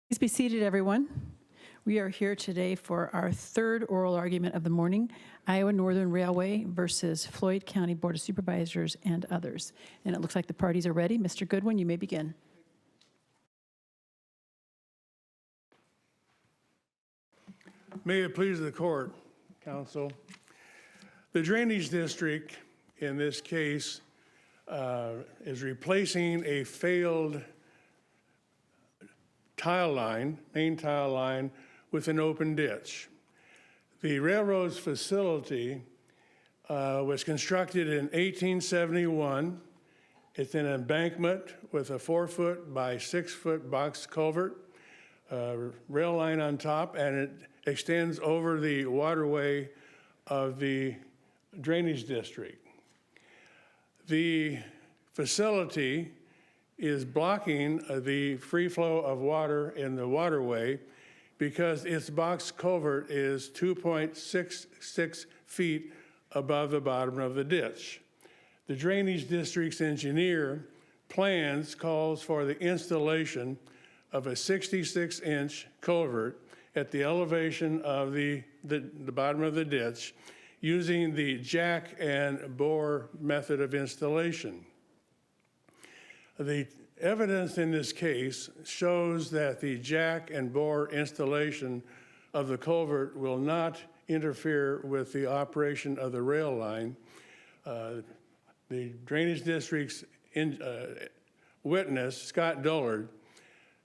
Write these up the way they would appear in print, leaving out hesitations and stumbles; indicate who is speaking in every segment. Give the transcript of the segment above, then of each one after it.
Speaker 1: Please be seated, everyone. We are here today for our third oral argument of the morning, Iowa Northern Railway versus Floyd County Board of Supervisors and others. And it looks like the parties are ready. Mr. Goodwin, you may begin.
Speaker 2: May it please the court, counsel. The drainage district in this case is replacing a failed tile line, main tile line, with an open ditch. The railroad's facility was constructed in 1871. It's an embankment with a 4-foot by 6-foot box culvert, rail line on top, and it extends over the waterway of the drainage district. The facility is blocking the free flow of water in the waterway because its box culvert is 2.66 feet above the bottom of the ditch. The drainage district's engineer plans calls for the installation of a 66-inch culvert at the elevation of the bottom of the ditch using the jack and bore method of installation. The evidence in this case shows that the jack and bore installation of the culvert will not interfere with the operation of the rail line. The drainage district's witness, Scott Dullard,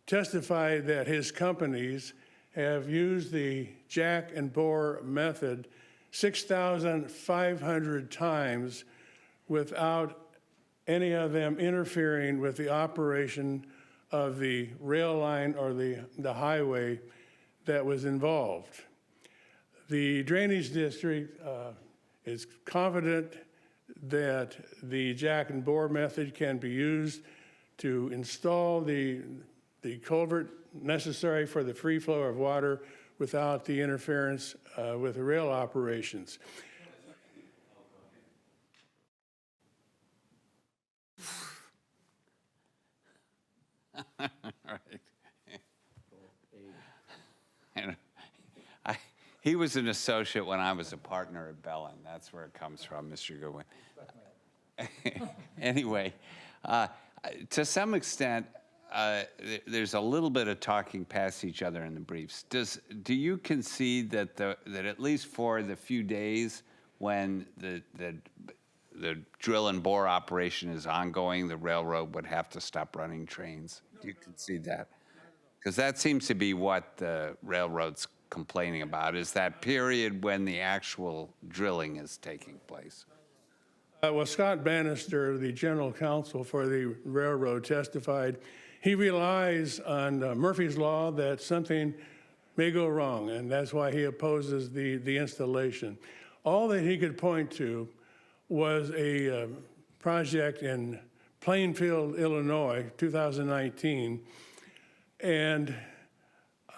Speaker 2: testified that his companies have used the jack and bore method 6,500 times without any of them interfering with the operation of the rail line or the highway that was involved. The drainage district is confident that the jack and bore method can be used to install the culvert necessary for the free flow of water without the interference with the rail operations.
Speaker 3: He was an associate when I was a partner at Bellin. That's where it comes from, Mr. Goodwin. Anyway, to some extent, there's a little bit of talking past each other in the briefs. Do you concede that that at least for the few days when the drill and bore operation is ongoing, the railroad would have to stop running trains? Do you concede that? Because that seems to be what the railroad's complaining about, is that period when the actual drilling is taking place.
Speaker 2: Well, Scott Bannister, the general counsel for the railroad, testified he relies on Murphy's Law that something may go wrong, and that's why he opposes the installation. All that he could point to was a project in Plainfield, Illinois, 2019, and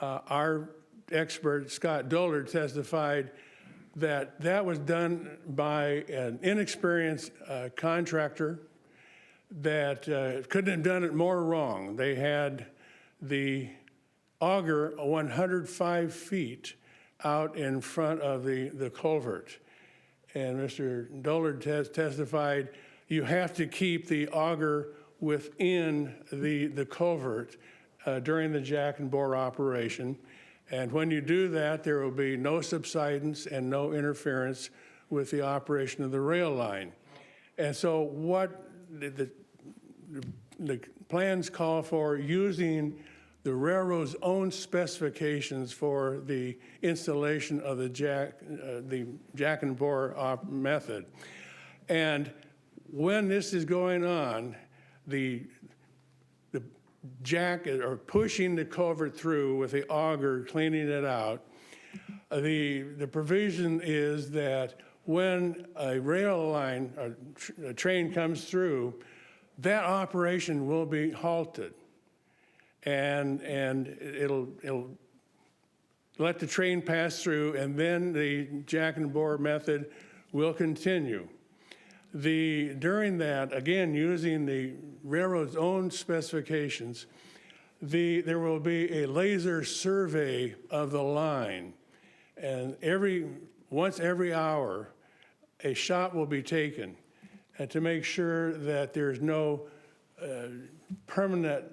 Speaker 2: our expert, Scott Dullard, testified that that was done by an inexperienced contractor that couldn't have done it more wrong. They had the auger 105 feet out in front of the culvert. And Mr. Dullard testified, you have to keep the auger within the culvert during the jack and bore operation. And when you do that, there will be no subsidence and no interference with the operation of the rail line. And so what the plans call for using the railroad's own specifications for the installation of the jack and bore method. And when this is going on, the jack or pushing the culvert through with the auger, cleaning it out, the provision is that when a rail line or a train comes through, that operation will be halted, and it'll let the train pass through, and then the jack and bore method will continue. During that, again, using the railroad's own specifications, there will be a laser survey of the line, and once every hour, a shot will be taken to make sure that there's no permanent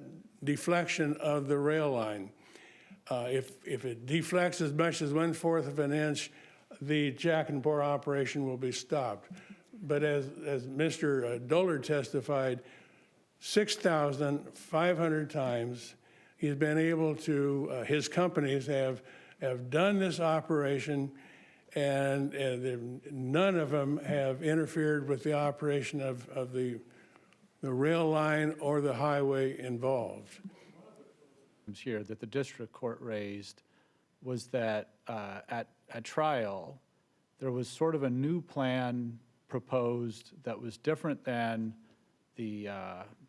Speaker 2: deflection of the rail line. If it deflects as much as 1/4 of an inch, the jack and bore operation will be stopped. But as Mr. Dollard testified, 6,500 times he's been able to, his companies have done this operation, and none of them have interfered with the operation of the rail line or the highway involved.
Speaker 4: Here that the district court raised was that at trial, there was sort of a new plan proposed that was different than the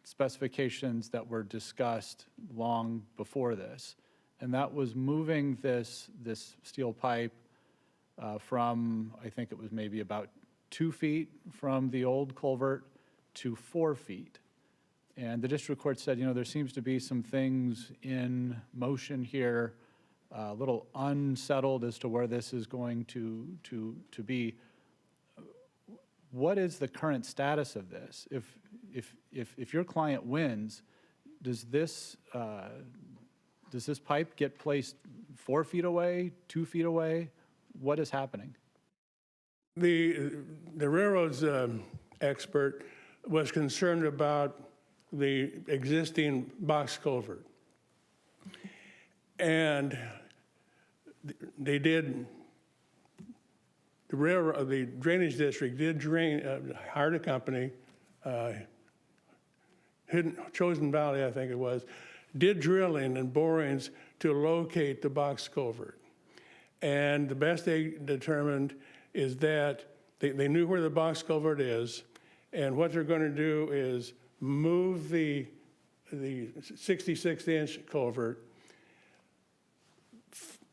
Speaker 4: specifications that were discussed long before this. And that was moving this steel pipe from, I think it was maybe about 2 feet from the old culvert to 4 feet. And the district court said, you know, there seems to be some things in motion here, a little unsettled as to where this is going to be. What is the current status of this? If your client wins, does this pipe get placed 4 feet away, 2 feet away? What is happening?
Speaker 2: The railroad's expert was concerned about the existing box culvert. And they did, the drainage district did hired a company, Chosen Valley, I think it was, did drilling and borings to locate the box culvert. And the best they determined is that they knew where the box culvert is, and what they're going to do is move the 66-inch culvert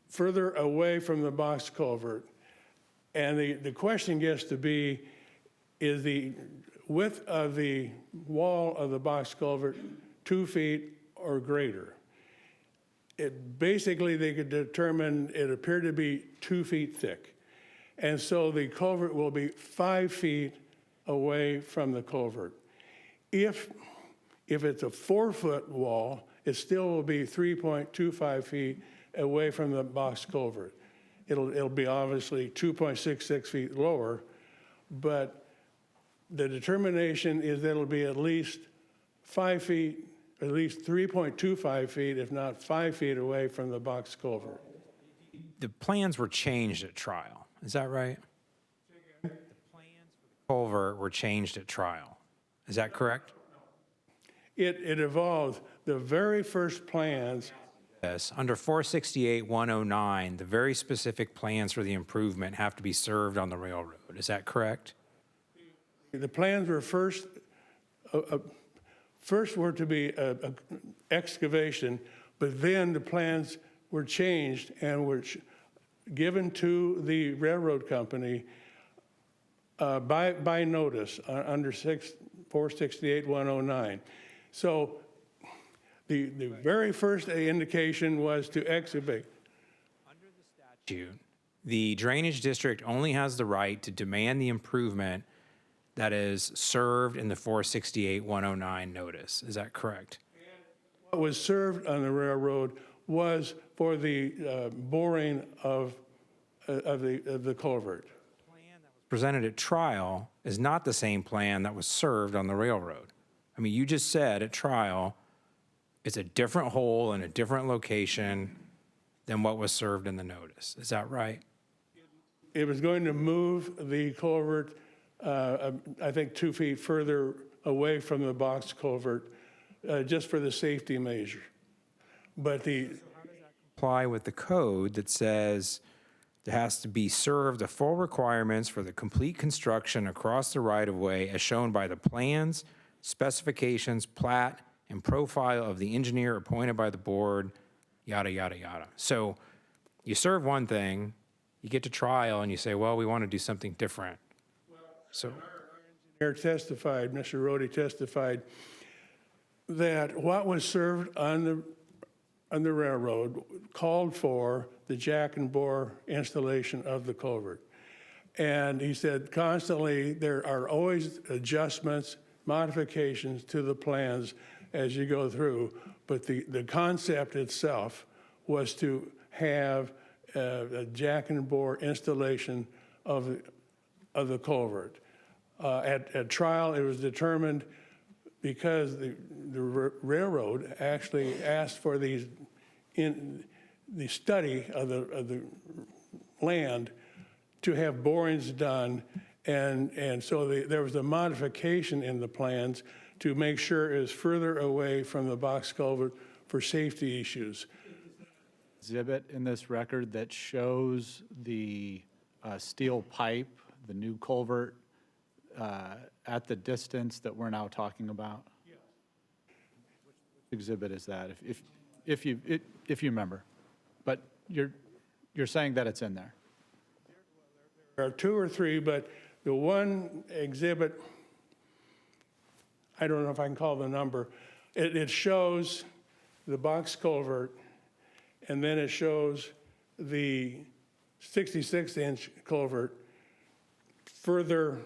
Speaker 2: further away from the box culvert. And the question gets to be, is the width of the wall of the box culvert 2 feet or greater? Basically, they could determine it appeared to be 2 feet thick. And so the culvert will be 5 feet away from the culvert. If it's a 4-foot wall, it still will be 3.25 feet away from the box culvert. It'll be obviously 2.66 feet lower, but the determination is that it'll be at least 5 feet, at least 3.25 feet, if not 5 feet away from the box culvert.
Speaker 5: The plans were changed at trial. Is that right? The plans for the culvert were changed at trial. Is that correct?
Speaker 2: It evolved. The very first plans.
Speaker 5: Yes. Under 468-109, the very specific plans for the improvement have to be served on the railroad. Is that correct?
Speaker 2: The plans were first were to be a excavation, but then the plans were changed and were given to the railroad company by notice under 468-109. So the very first indication was to excavate.
Speaker 5: Under the statute, the drainage district only has the right to demand the improvement that is served in the 468-109 notice. Is that correct?
Speaker 2: What was served on the railroad was for the boring of the culvert.
Speaker 5: The plan that was presented at trial is not the same plan that was served on the railroad. I mean, you just said at trial, it's a different hole in a different location than what was served in the notice. Is that right?
Speaker 2: It was going to move the culvert, I think 2 feet further away from the box culvert, just for the safety measure. But
Speaker 5: Apply with the code that says it has to be served the full requirements for the complete construction across the right-of-way as shown by the plans, specifications, plat, and profile of the engineer appointed by the board, yada, yada, yada. So you serve one thing, you get to trial, and you say, well, we want to do something different. So
Speaker 2: our engineer testified, Mr. Rohde testified, that what was served on on the railroad called for the jack and bore installation of the culvert. And he said constantly there are always adjustments, modifications to the plans as you go through, but the concept itself was to have a jack and bore installation of the culvert. At trial, it was determined because the railroad actually asked for these in the study of the land to have borings done, and so there was a modification in the plans to make sure it was further away from the box culvert for safety issues.
Speaker 4: Exhibit in this record that shows the steel pipe, the new culvert, at the distance that we're now talking about? Yes. Which exhibit is that, if you remember? But you're saying that it's in there?
Speaker 2: There are two or three, but the one exhibit, I don't know if I can call the number, it shows the box culvert, and then it shows the 66-inch culvert further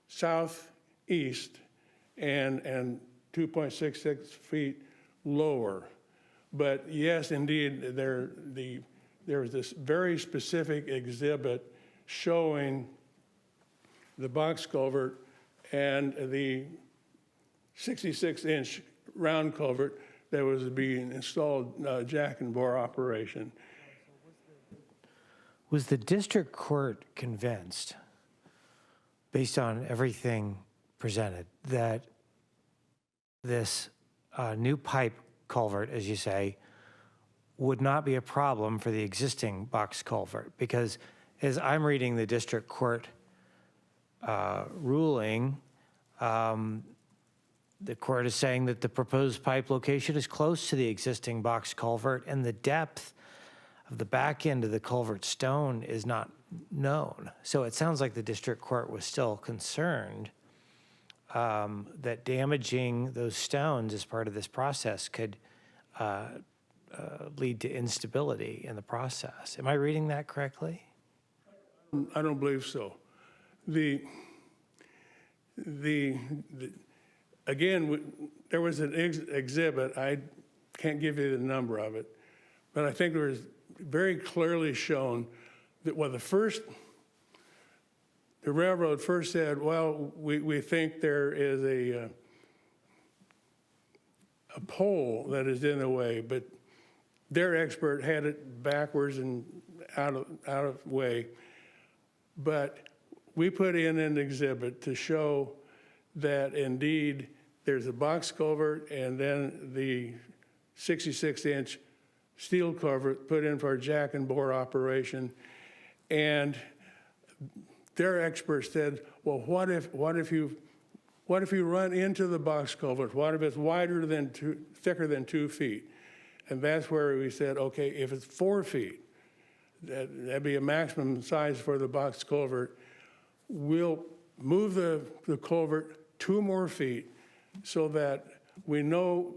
Speaker 2: southeast and 2.66 feet lower. But yes, indeed, there was this very specific exhibit showing the box culvert and the 66-inch round culvert that was being installed, jack and bore operation.
Speaker 6: Was the district court convinced, based on everything presented, that this new pipe culvert, as you say, would not be a problem for the existing box culvert? Because as I'm reading the district court ruling, the court is saying that the proposed pipe location is close to the existing box culvert, and the depth of the back end of the culvert stone is not known. So it sounds like the district court was still concerned that damaging those stones as part of this process could lead to instability in the process. Am I reading that correctly?
Speaker 2: I don't believe so. Again, there was an exhibit, I can't give you the number of it, but I think there was very clearly shown that, well, the railroad first said, well, we think there is a pole that is in the way, but their expert had it backwards and out of way. But we put in an exhibit to show that indeed there's a box culvert and then the 66-inch steel culvert put in for a jack and bore operation. And their expert said, well, what if you run into the box culvert? What if it's thicker than 2 feet? And that's where we said, okay, if it's 4 feet, that'd be a maximum size for the box culvert. We'll move the culvert 2 more feet so that we know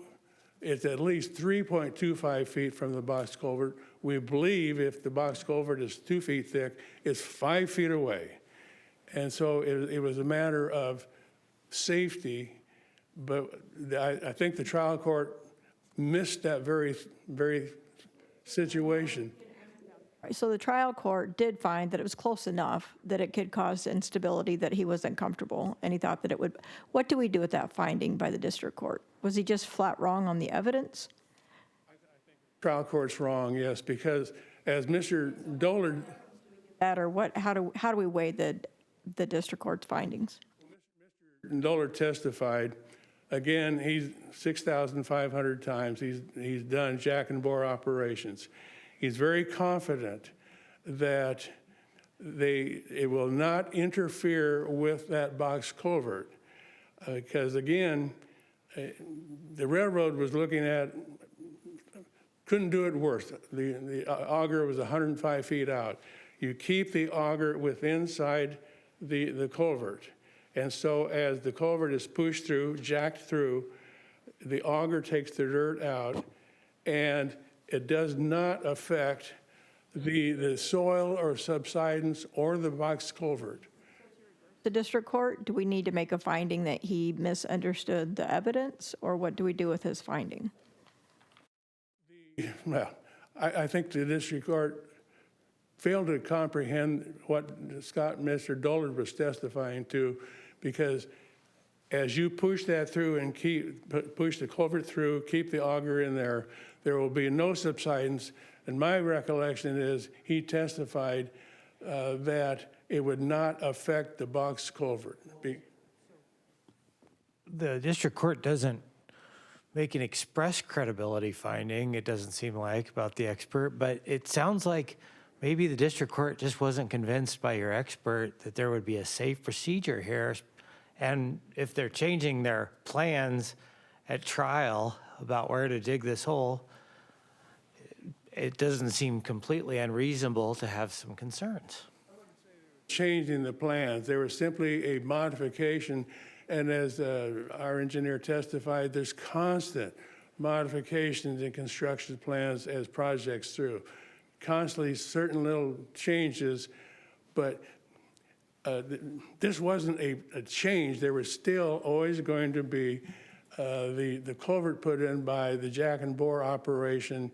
Speaker 2: it's at least 3.25 feet from the box culvert. We believe if the box culvert is 2 feet thick, it's 5 feet away. And so it was a matter of safety, but I think the trial court missed that very situation.
Speaker 7: So the trial court did find that it was close enough that it could cause instability, that he wasn't comfortable, and he thought that it would. What do we do with that finding by the district court? Was he just flat wrong on the evidence?
Speaker 2: I think the trial court's wrong, yes, because as Mr. Dollard...
Speaker 7: That or what? How do we weigh the district court's findings?
Speaker 2: Mr. Dollard testified. Again, he's 6,500 times. He's done jack and bore operations. He's very confident that it will not interfere with that box culvert. Because again, the railroad was looking at, couldn't do it worse. The auger was 105 feet out. You keep the auger inside the culvert. And so as the culvert is pushed through, jacked through, the auger takes the dirt out, and It does not affect the soil or subsidence or the box culvert.
Speaker 7: The district court, do we need to make a finding that he misunderstood the evidence, or what do we do with his finding?
Speaker 2: Well, I think the district court failed to comprehend what Mr. Dollard was testifying to, because as you push that through and push the culvert through, keep the auger in there, there will be no subsidence. And my recollection is he testified that it would not affect the box culvert.
Speaker 6: The district court doesn't make an express credibility finding, it doesn't seem like, about the expert, but it sounds like maybe the district court just wasn't convinced by your expert that there would be a safe procedure here. And if they're changing their plans at trial about where to dig this hole, it doesn't seem completely unreasonable to have some concerns.
Speaker 2: Changing the plans, they were simply a modification. And as our engineer testified, there's constant modifications in construction plans as projects through. Constantly certain little changes, but this wasn't a change. There was still always going to be the culvert put in by the jack and bore operation.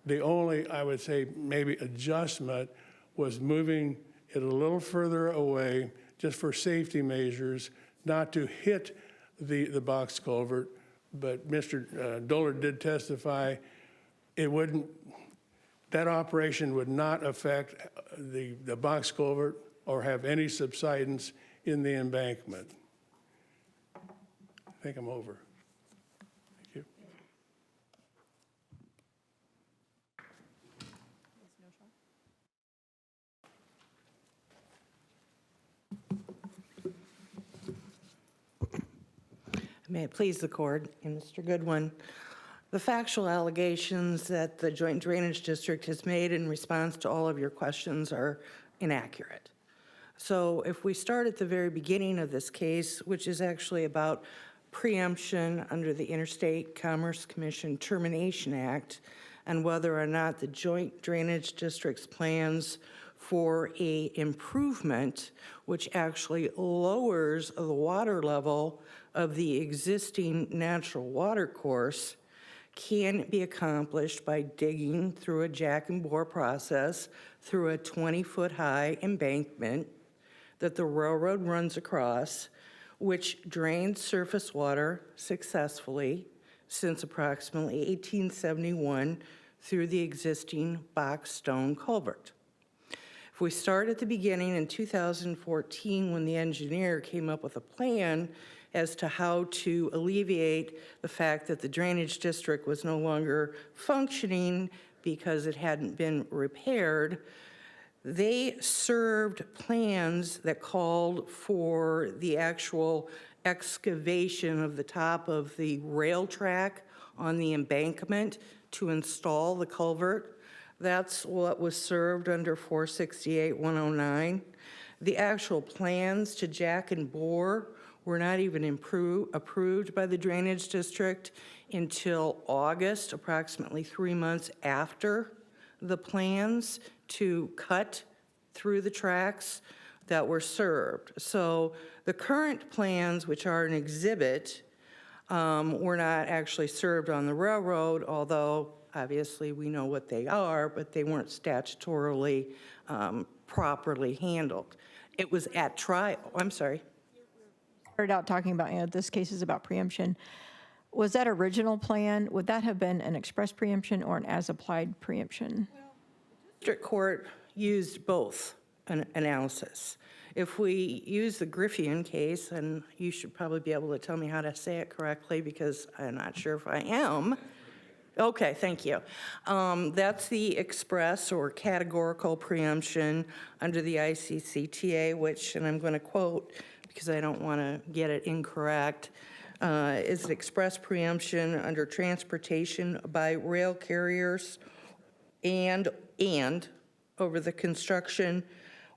Speaker 2: The only, I would say, maybe adjustment was moving it a little further away just for safety measures, not to hit the box culvert. But Mr. Dollard did testify that operation would not affect the box culvert or have any subsidence in the embankment. I think I'm over. Thank you.
Speaker 8: May it please the court and Mr. Goodwin, the factual allegations that the Joint Drainage District has made in response to all of your questions are inaccurate. So if we start at the very beginning of this case, which is actually about preemption under the Interstate Commerce Commission Termination Act, and whether or not the Joint Drainage District's plans for a improvement, which actually lowers the water level of the existing natural water course, can be accomplished by digging through a jack and bore process through a 20-foot high embankment that the railroad runs across, which drains surface water successfully since approximately 1871 through the existing box stone culvert. If we start at the beginning in 2014, when the engineer came up with a plan as to how to alleviate the fact that the drainage district was no longer functioning because it hadn't been repaired, they served plans that called for the actual excavation of the top of the rail track on the embankment to install the culvert. That's what was served under 468-109. The actual plans to jack and bore were not even approved by the drainage district until August, approximately 3 months after the plans to cut through the tracks that were served. So the current plans, which are an exhibit, were not actually served on the railroad, although obviously we know what they are, but they weren't statutorily properly handled. It was at trial. I'm sorry.
Speaker 7: Started out talking about, this case is about preemption. Was that original plan, would that have been an express preemption or an as-applied preemption?
Speaker 8: District court used both an analysis. If we use the Griffian case, and you should probably be able to tell me how to say it correctly because I'm not sure if I am. Okay, thank you. That's the express or categorical preemption under the ICCTA, which, and I'm going to quote because I don't want to get it incorrect, is an express preemption under transportation by rail carriers and over the construction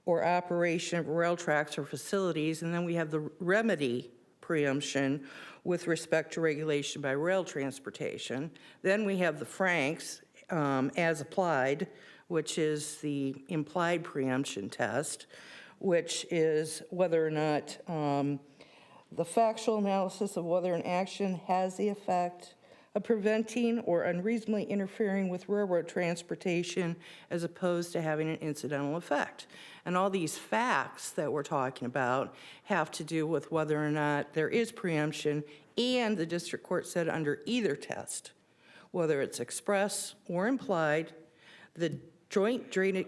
Speaker 8: or operation of rail tracks or facilities. And then we have the remedy preemption with respect to regulation by rail transportation. Then we have the Franks as applied, which is the implied preemption test, which is whether or not the factual analysis of whether an action has the effect of preventing or unreasonably interfering with railroad transportation as opposed to having an incidental effect. And all these facts that we're talking about have to do with whether or not there is preemption, and the district court said under either test, whether it's express or implied, the joint drainage.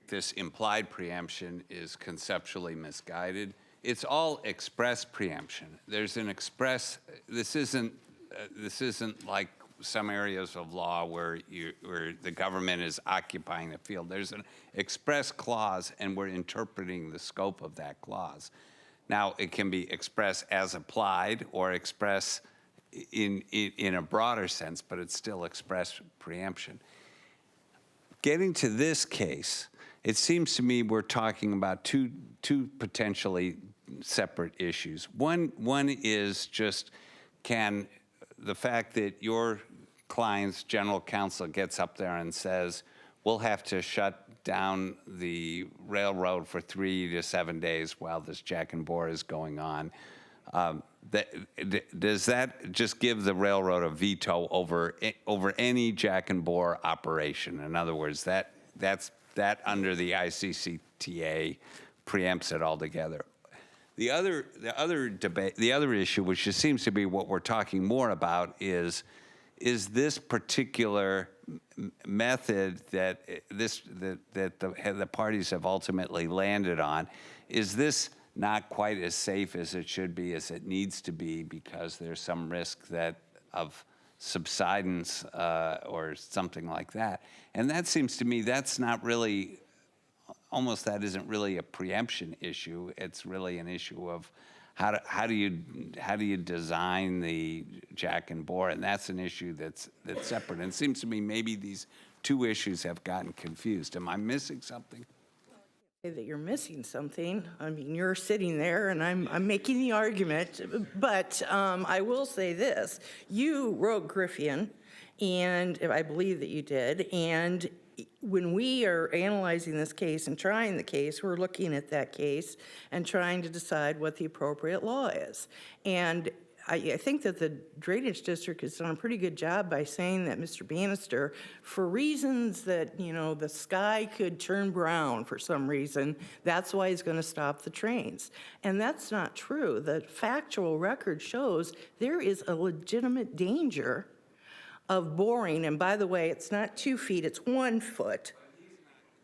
Speaker 3: This implied preemption is conceptually misguided. It's all express preemption. There's an express, this isn't like some areas of law where the government is occupying a field. There's an express clause, and we're interpreting the scope of that clause. Now, it can be express as applied or express in a broader sense, but it's still express preemption. Getting to this case, it seems to me we're talking about two potentially separate issues. One is just, can the fact that your client's general counsel gets up there and says, we'll have to shut down the railroad for 3 to 7 days while this jack and bore is going on, does that just give the railroad a veto over any jack and bore operation? In other words, that under the ICCTA preempts it altogether. The other issue, which just seems to be what we're talking more about, is this particular method that the parties have ultimately landed on, is this not quite as safe as it should be, as it needs to be, because there's some risk of subsidence or something like that? And that seems to me that's not really, almost that isn't really a preemption issue. It's really an issue of how do you design the jack and bore, and that's an issue that's separate. And it seems to me maybe these two issues have gotten confused. Am I missing something?
Speaker 8: Say that you're missing something. I mean, you're sitting there, and I'm making the argument. But I will say this: you wrote Griffin, and I believe that you did, and when we are analyzing this case and trying the case, we're looking at that case and trying to decide what the appropriate law is. And I think that the Drainage District has done a pretty good job by saying that Mr. Bannister, for reasons that, the sky could turn brown for some reason, that's why he's going to stop the trains. And that's not true. The factual record shows there is a legitimate danger of boring, and by the way, it's not 2 feet, it's 1 foot.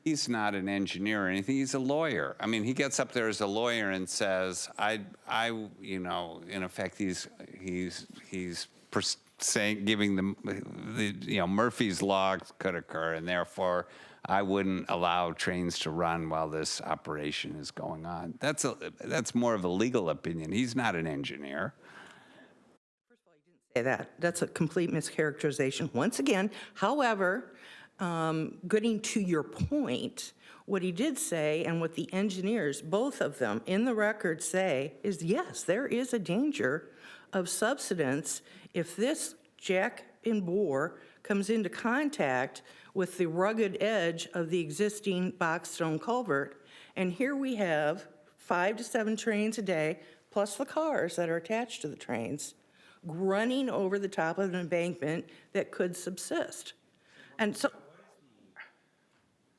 Speaker 3: He's not an engineer or anything. He's a lawyer. I mean, he gets up there as a lawyer and says, in effect, he's saying, giving them, Murphy's Law could occur, and therefore I wouldn't allow trains to run while this operation is going on. That's more of a legal opinion. He's not an engineer.
Speaker 8: Say that. That's a complete mischaracterization. Once again, however, getting to your point, what he did say and what the engineers, both of them in the record say is, yes, there is a danger of subsidence if this jack and bore comes into contact with the rugged edge of the existing box stone culvert. And here we have 5 to 7 trains a day, plus the cars that are attached to the trains, running over the top of an embankment that could subsist. And so,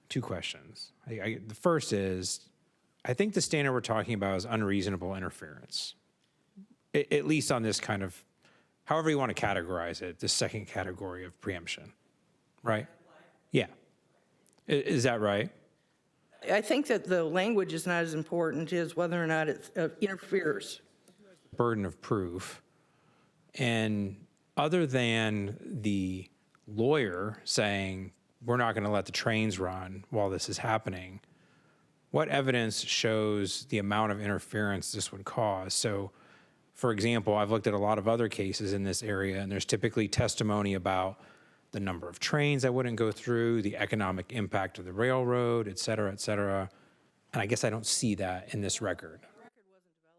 Speaker 5: 2 questions. The first is, I think the standard we're talking about is unreasonable interference, at least on this kind of, however you want to categorize it, the second category of preemption, right? Yeah. Is that right?
Speaker 8: I think that the language is not as important as whether or not it interferes.
Speaker 5: Burden of proof. And other than the lawyer saying, we're not going to let the trains run while this is happening, what evidence shows the amount of interference this would cause? So, for example, I've looked at a lot of other cases in this area, and there's typically testimony about the number of trains that wouldn't go through, the economic impact of the railroad, et cetera, et cetera. And I guess I don't see that in this record.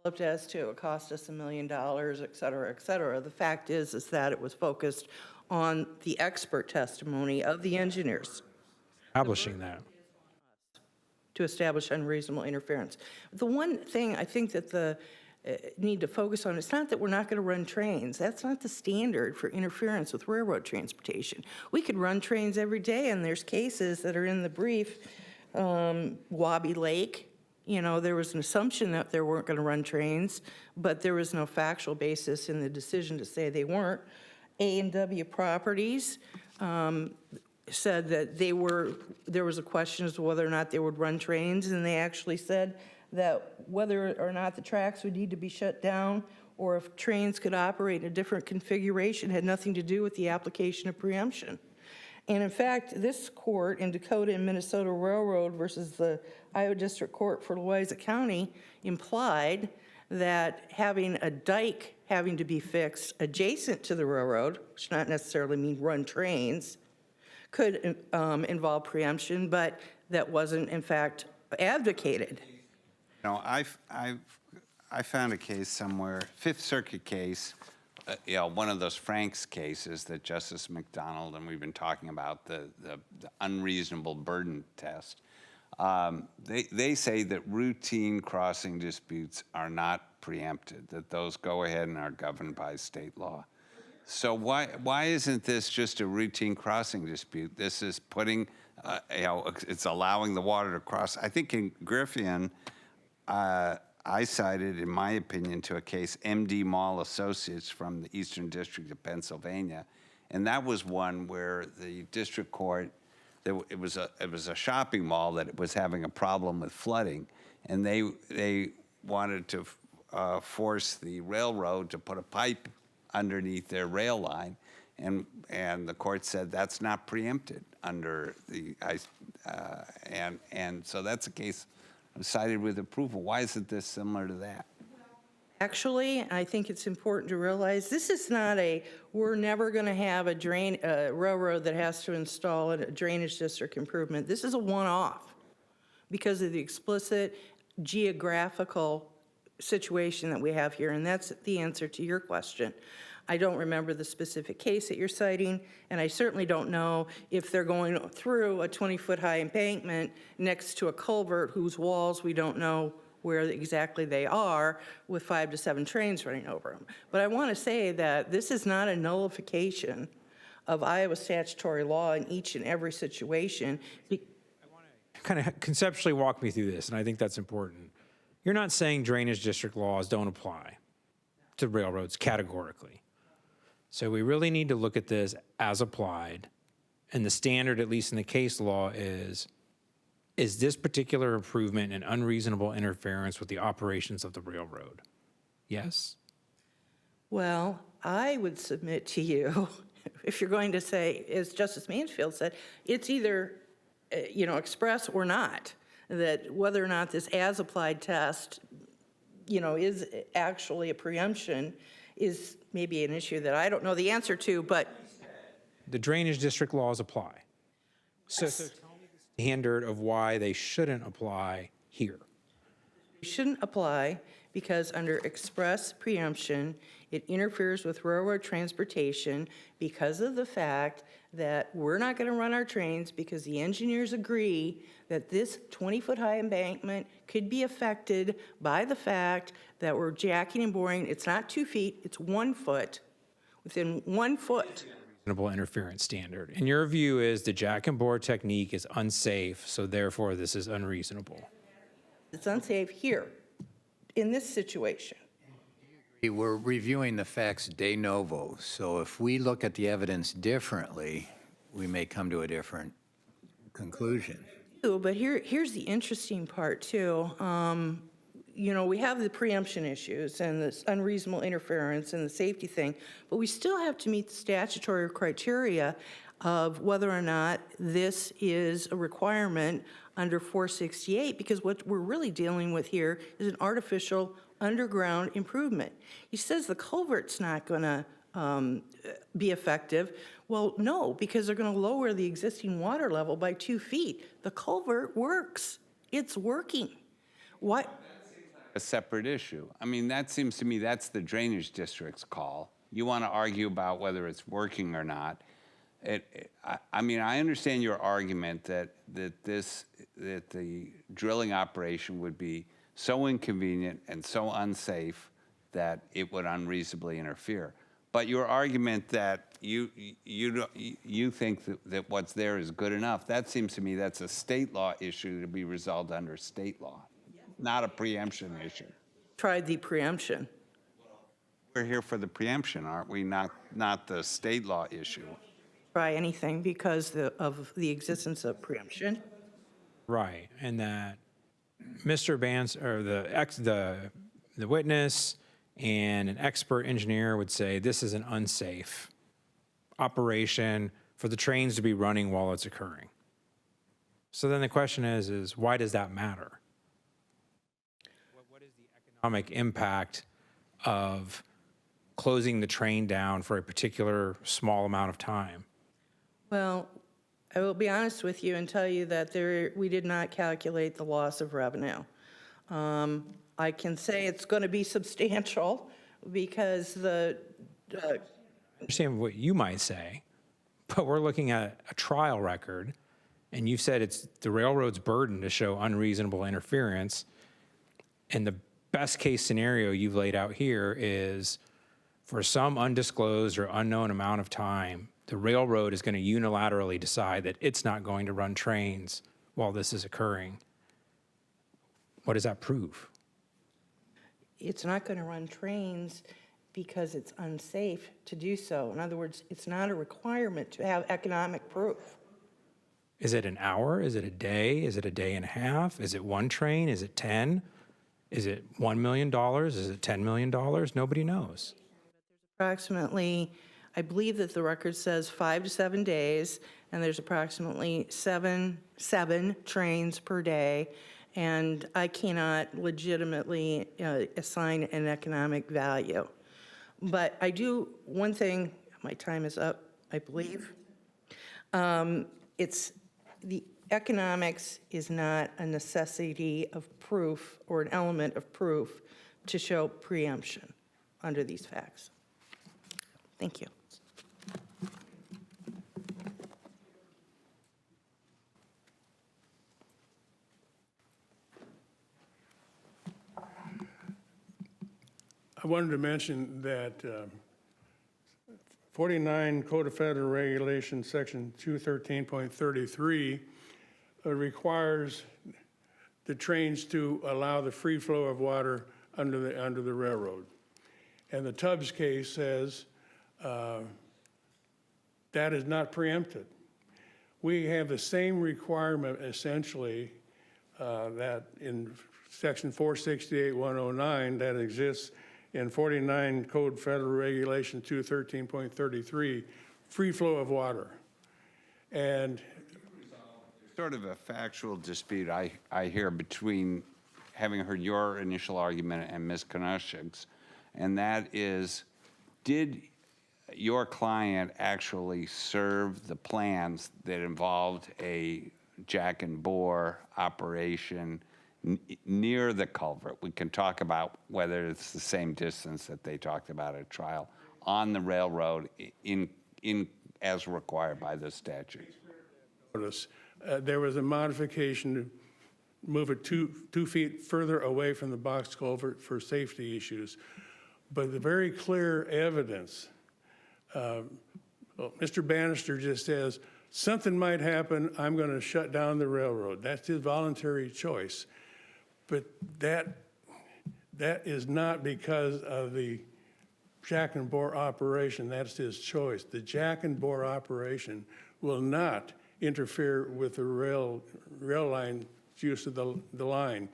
Speaker 8: Developed as to it cost us $1 million, et cetera, et cetera. The fact is that it was focused on the expert testimony of the engineers
Speaker 5: Establishing that.
Speaker 8: to establish unreasonable interference. The one thing I think that the need to focus on, it's not that we're not going to run trains. That's not the standard for interference with railroad transportation. We could run trains every day, and there's cases that are in the brief. Wabi Lake, you know, there was an assumption that they weren't going to run trains, but there was no factual basis in the decision to say they weren't. A&W Properties said that there was a question as to whether or not they would run trains, and they actually said that whether or not the tracks would need to be shut down or if trains could operate in a different configuration had nothing to do with the application of preemption. And in fact, this court in Dakota and Minnesota Railroad versus the Iowa District Court for Louisa County implied that having a dike having to be fixed adjacent to the railroad, which not necessarily mean run trains, could involve preemption, but that wasn't in fact advocated.
Speaker 3: No, I found a case somewhere, Fifth Circuit case, you know, one of those Franks cases that Justice McDonald and we've been talking about, the unreasonable burden test. They say that routine crossing disputes are not preempted, that those go ahead and are governed by state law. So why isn't this just a routine crossing dispute? This is putting, you know, it's allowing the water to cross. I think in Griffin, I cited, in my opinion, to a case, MD Mall Associates from the Eastern District of Pennsylvania, and that was one where the district court, it was a shopping mall that was having a problem with flooding, and they wanted to force the railroad to put a pipe underneath their rail line, and the court said that's not preempted under the and so that's a case cited with approval. Why isn't this similar to that?
Speaker 8: Actually, I think it's important to realize this is not we're never going to have a railroad that has to install a drainage district improvement. This is a one-off because of the explicit geographical situation that we have here, and that's the answer to your question. I don't remember the specific case that you're citing, and I certainly don't know if they're going through a 20-foot high embankment next to a culvert whose walls we don't know where exactly they are with 5 to 7 trains running over them. But I want to say that this is not a nullification of Iowa statutory law in each and every situation.
Speaker 5: Kind of conceptually walk me through this, and I think that's important. You're not saying drainage district laws don't apply to railroads categorically. So we really need to look at this as applied, and the standard, at least in the case law, is this particular improvement an unreasonable interference with the operations of the railroad? Yes?
Speaker 8: Well, I would submit to you, if you're going to say, as Justice Mansfield said, it's either, express or not, that whether or not this as-applied test, is actually a preemption is maybe an issue that I don't know the answer to, but.
Speaker 5: The drainage district laws apply. So tell me the standard of why they shouldn't apply here.
Speaker 8: It shouldn't apply because under express preemption, it interferes with railroad transportation because of the fact that we're not going to run our trains because the engineers agree that this 20-foot high embankment could be affected by the fact that we're jacking and boring. It's not 2 feet, it's 1 foot, within 1 foot.
Speaker 5: Reasonable interference standard. And your view is the jack and bore technique is unsafe, so therefore this is unreasonable.
Speaker 8: It's unsafe here, in this situation.
Speaker 9: We're reviewing the facts de novo, so if we look at the evidence differently, we may come to a different conclusion.
Speaker 8: But here's the interesting part, too. We have the preemption issues and this unreasonable interference and the safety thing, but we still have to meet the statutory criteria of whether or not this is a requirement under 468, because what we're really dealing with here is an artificial underground improvement. He says the culvert's not going to be effective. Well, no, because they're going to lower the existing water level by 2 feet. The culvert works. It's working. What?
Speaker 3: A separate issue. I mean, that seems to me that's the drainage district's call. you want to argue about whether it's working or not. I mean, I understand your argument that the drilling operation would be so inconvenient and so unsafe that it would unreasonably interfere. But your argument that you think that what's there is good enough, that seems to me that's a state law issue to be resolved under state law, not a preemption issue.
Speaker 8: Tried the preemption.
Speaker 3: We're here for the preemption, aren't we? Not the state law issue.
Speaker 8: Try anything because of the existence of preemption.
Speaker 5: Right, and that Mr. Bans, or the witness and an expert engineer would say this is an unsafe operation for the trains to be running while it's occurring. So then the question is why does that matter? What is the economic impact of closing the train down for a particular small amount of time?
Speaker 8: Well, I will be honest with you and tell you that we did not calculate the loss of revenue. I can say it's going to be substantial because
Speaker 5: I understand what you might say, but we're looking at a trial record, and you've said it's the railroad's burden to show unreasonable interference, and the best case scenario you've laid out here is for some undisclosed or unknown amount of time, the railroad is going to unilaterally decide that it's not going to run trains while this is occurring. What does that prove?
Speaker 8: it's not going to run trains because it's unsafe to do so. In other words, it's not a requirement to have economic proof.
Speaker 5: Is it an hour? Is it a day? Is it a day and a half? Is it one train? Is it 10? Is it $1 million? Is it $10 million? Nobody knows.
Speaker 8: Approximately, I believe that the record says 5 to 7 days, and there's approximately seven trains per day, and I cannot legitimately assign an economic value. But I do, one thing, my time is up, I believe. It's the economics is not a necessity of proof or an element of proof to show preemption under these facts. Thank you.
Speaker 2: I wanted to mention that 49 Code of Federal Regulations, Section 213.33, requires the trains to allow the free flow of water under the railroad. And the Tubbs case says that is not preempted. We have the same requirement essentially that in Section 468.109 that exists in 49 Code Federal Regulation 213.33, free flow of water. And
Speaker 3: Sort of a factual dispute I hear between having heard your initial argument and Ms. Knoshaug's, and that is, did your client actually serve the plans that involved a jack and bore operation near the culvert? We can talk about whether it's the same distance that they talked about at trial on the railroad in as required by the statute.
Speaker 2: notice, there was a modification to move it two feet further away from the box culvert for safety issues. But the very clear evidence, Mr. Bannister just says, something might happen, I'm going to shut down the railroad. That's his voluntary choice. But that is not because of the jack and bore operation. That's his choice. The jack and bore operation will not interfere with the rail line use of the line.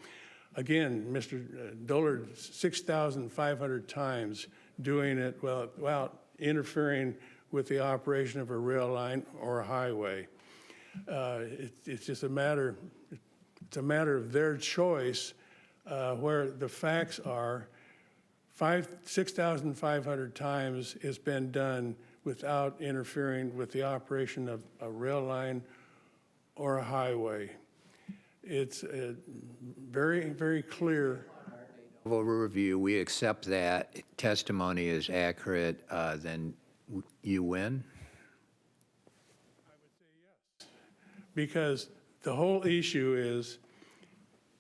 Speaker 2: Again, Mr. Dollard, 6,500 times doing it without interfering with the operation of a rail line or a highway. It's just a matter. It's a matter of their choice. Where the facts are, 6,500 times it's been done without interfering with the operation of a rail line or a highway. It's very, very clear.
Speaker 9: Review, we accept that testimony is accurate, then you win?
Speaker 2: Because the whole issue is,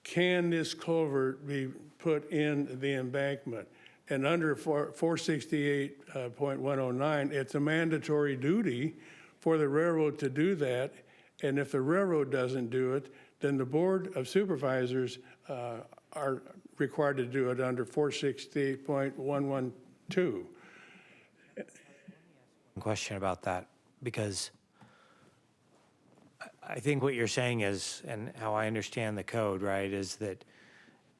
Speaker 2: can this culvert be put in the embankment? And under 468.109, it's a mandatory duty for the railroad to do that. And if the railroad doesn't do it, then the Board of Supervisors are required to do it under 468.112.
Speaker 6: Question about that, because I think what you're saying is, and how I understand the code, right, is that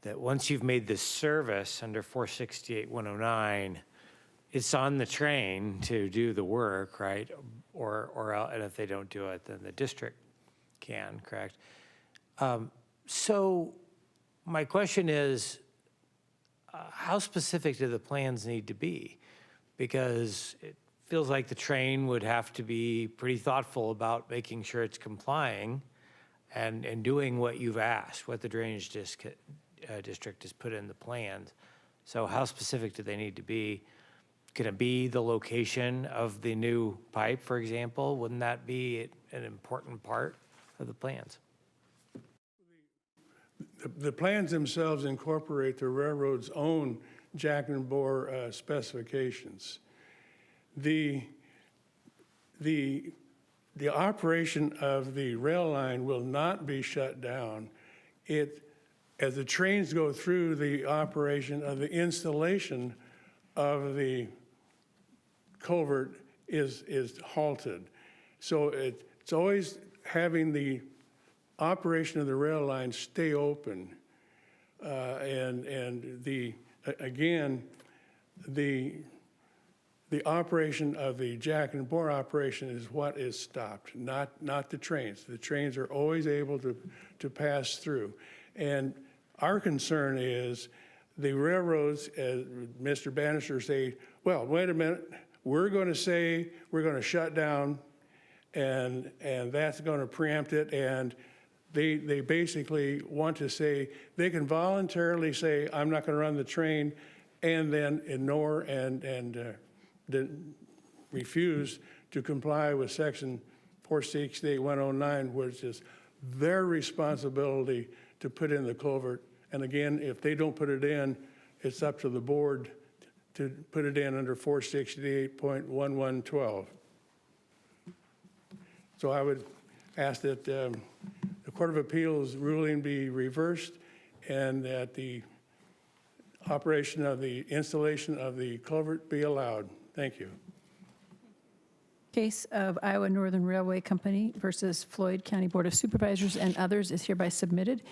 Speaker 6: once you've made this service under 468.109, it's on the train to do the work, right? And if they don't do it, then the district can, correct? So my question is, how specific do the plans need to be? Because it feels like the train would have to be pretty thoughtful about making sure it's complying and doing what you've asked, what the drainage district has put in the plans. So how specific do they need to be? Can it be the location of the new pipe, for example? Wouldn't that be an important part of the plans?
Speaker 2: The plans themselves incorporate the railroad's own jack and bore specifications. The operation of the rail line will not be shut down. As the trains go through, the operation of the installation of the culvert is halted. So it's always having the operation of the rail line stay open. The operation of the jack and bore operation is what is stopped, not the trains. The trains are always able to pass through. And our concern is the railroads, as Mr. Bannister say, well, wait a minute, we're going to say we're going to shut down, and that's going to preempt it. And they basically want to say, they can voluntarily say, I'm not going to run the train, and then ignore and refuse to comply with section 468.109, which is their responsibility to put in the culvert. And again, if they don't put it in, it's up to the board to put it in under 468.1112. So I would ask that the Court of Appeals ruling be reversed and that the operation of the installation of the culvert be allowed. Thank you.
Speaker 1: Case of Iowa Northern Railway Company versus Floyd County Board of Supervisors and others is hereby submitted.